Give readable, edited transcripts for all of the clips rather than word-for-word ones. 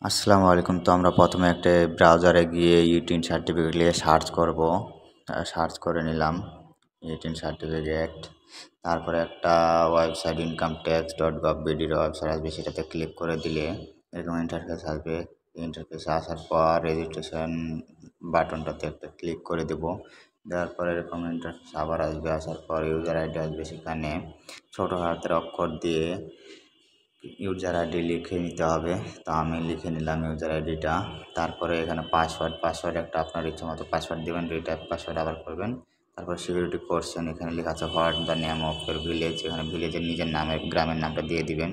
আসসালামু আলাইকুম। তো আমরা প্রথমে একটা ব্রাউজারে গিয়ে ইউটিন সার্টিফিকেট লিখে সার্চ করব। সার্চ করে নিলাম ইউটিন সার্টিফিকেট। তারপরে একটা ওয়েবসাইট income tax.gov.bd ওয়েবসাইট আসবে, সেটাতে ক্লিক করে দিলে এরকম ইন্টারফেস আসবে। ইন্টারফেসে আসার পর রেজিস্ট্রেশন বাটনটাতে একটা ক্লিক করে দেব। দেওয়ার পর এরকম ইন্টারফেস আবার আসবে। আসার পর ইউজার আইডি আসবে, সেখানে ছোটো হাতের অক্ষর দিয়ে ইউজার আইডি লিখে নিতে হবে। তো আমি লিখে নিলাম ইউজার আইডিটা। তারপরে এখানে পাসওয়ার্ড একটা আপনার ইচ্ছা মতো পাসওয়ার্ড দেবেন, রিটাইপ পাসওয়ার্ড আবার করবেন। তারপর সিকিউরিটি কোশ্চেন এখানে লেখা আছে what the name of your village, এখানে ভিলেজের নিজের নামের গ্রামের নামটা দিয়ে দিবেন।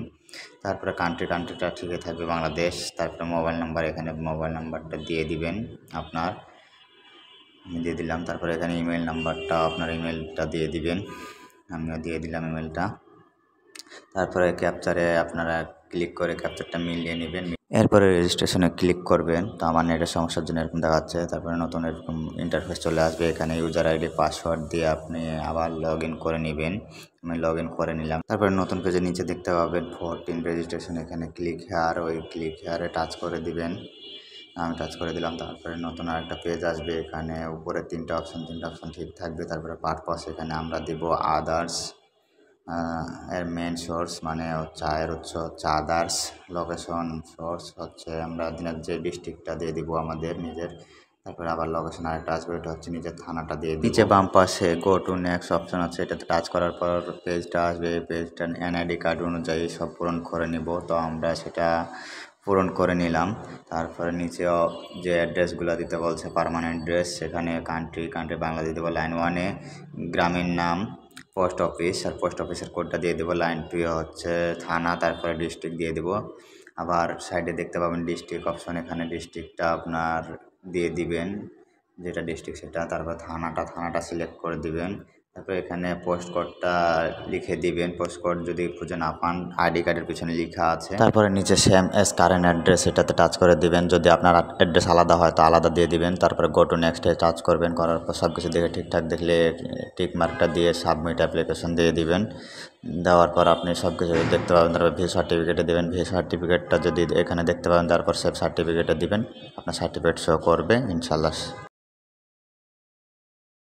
তারপরে কান্ট্রিটা ঠিকই থাকবে বাংলাদেশ। তারপরে মোবাইল নাম্বার, এখানে মোবাইল নাম্বারটা দিয়ে দিবেন আপনার, আমি দিয়ে দিলাম। তারপরে এখানে ইমেল নাম্বারটা, আপনার ইমেলটা দিয়ে দিবেন, আমিও দিয়ে দিলাম ইমেলটা। তারপরে ক্যাপচারে আপনারা ক্লিক করে ক্যাপচারটা মিলিয়ে নেবেন। এরপরে রেজিস্ট্রেশনে ক্লিক করবেন। তো আমার নেটের সমস্যার জন্য এরকম দেখাচ্ছে। তারপরে নতুন এরকম ইন্টারফেস চলে আসবে। এখানে ইউজার আইডি পাসওয়ার্ড দিয়ে আপনি আবার লগ ইন করে নেবেন। আমি লগ ইন করে নিলাম। তারপরে নতুন পেজের নিচে দেখতে পাবেন 14 রেজিস্ট্রেশন, এখানে ক্লিক হেয়ার, ওই ক্লিক হেয়ারে টাচ করে দিবেন। আমি টাচ করে দিলাম। তারপরে নতুন আরেকটা পেজ আসবে। এখানে উপরে তিনটা অপশন ঠিক থাকবে। তারপরে পারপাস, এখানে আমরা দিব আদার্স। এর মেন সোর্স মানে হচ্ছে আয়ের উৎস হচ্ছে আদার্স। লোকেশন সোর্স হচ্ছে আমরা দিনের যে ডিস্ট্রিক্টটা দিয়ে দিব আমাদের নিজের। তারপরে আবার লোকেশন আরেকটা আসবে, এটা হচ্ছে নিজের থানাটা দিয়ে দিব। নিচে বাম পাশে গো টু নেক্সট অপশন আছে, এটাতে টাচ করার পর পেজটা আসবে। এই পেজটা এনআইডি কার্ড অনুযায়ী সব পূরণ করে নিব। তো আমরা সেটা পূরণ করে নিলাম। তারপরে নিচে যে অ্যাড্রেসগুলো দিতে বলছে পার্মানেন্ট অ্যাড্রেস, সেখানে কান্ট্রি বাংলা দিয়ে দেবো লাইন 1-এ, গ্রামের নাম, পোস্ট অফিস আর পোস্ট অফিসের কোডটা দিয়ে দেবো। লাইন 2-এ হচ্ছে থানা, তারপরে ডিস্ট্রিক্ট দিয়ে দেবো। আবার সাইডে দেখতে পাবেন ডিস্ট্রিক্ট অপশন, এখানে ডিস্ট্রিক্টটা আপনার দিয়ে দিবেন, যেটা ডিস্ট্রিক্ট সেটা। তারপর থানাটা সিলেক্ট করে দিবেন। তারপর এখানে পোস্ট কোডটা লিখে দিবেন। পোস্ট কোড যদি খুঁজে না পান আইডি কার্ডের পিছনে লেখা আছে। তারপরে নিচে সেম এস কারেন্ট অ্যাড্রেস, এটাতে টাচ করে দিবেন। যদি আপনার অ্যাড্রেস আলাদা হয় তো আলাদা দিয়ে দিবেন। তারপরে গো টু নেক্সটে টাচ করবেন। করার পর সব কিছু দেখে ঠিকঠাক দেখলে টিক মার্কটা দিয়ে সাবমিট অ্যাপ্লিকেশন দিয়ে দিবেন। দেওয়ার পর আপনি সব কিছু দেখতে পাবেন। তারপর ভি সার্টিফিকেটে দেবেন। ভি সার্টিফিকেটটা যদি এখানে দেখতে পাবেন, তারপর সেভ সার্টিফিকেটে দিবেন, আপনার সার্টিফিকেট শো করবে ইনশাল্লাহ।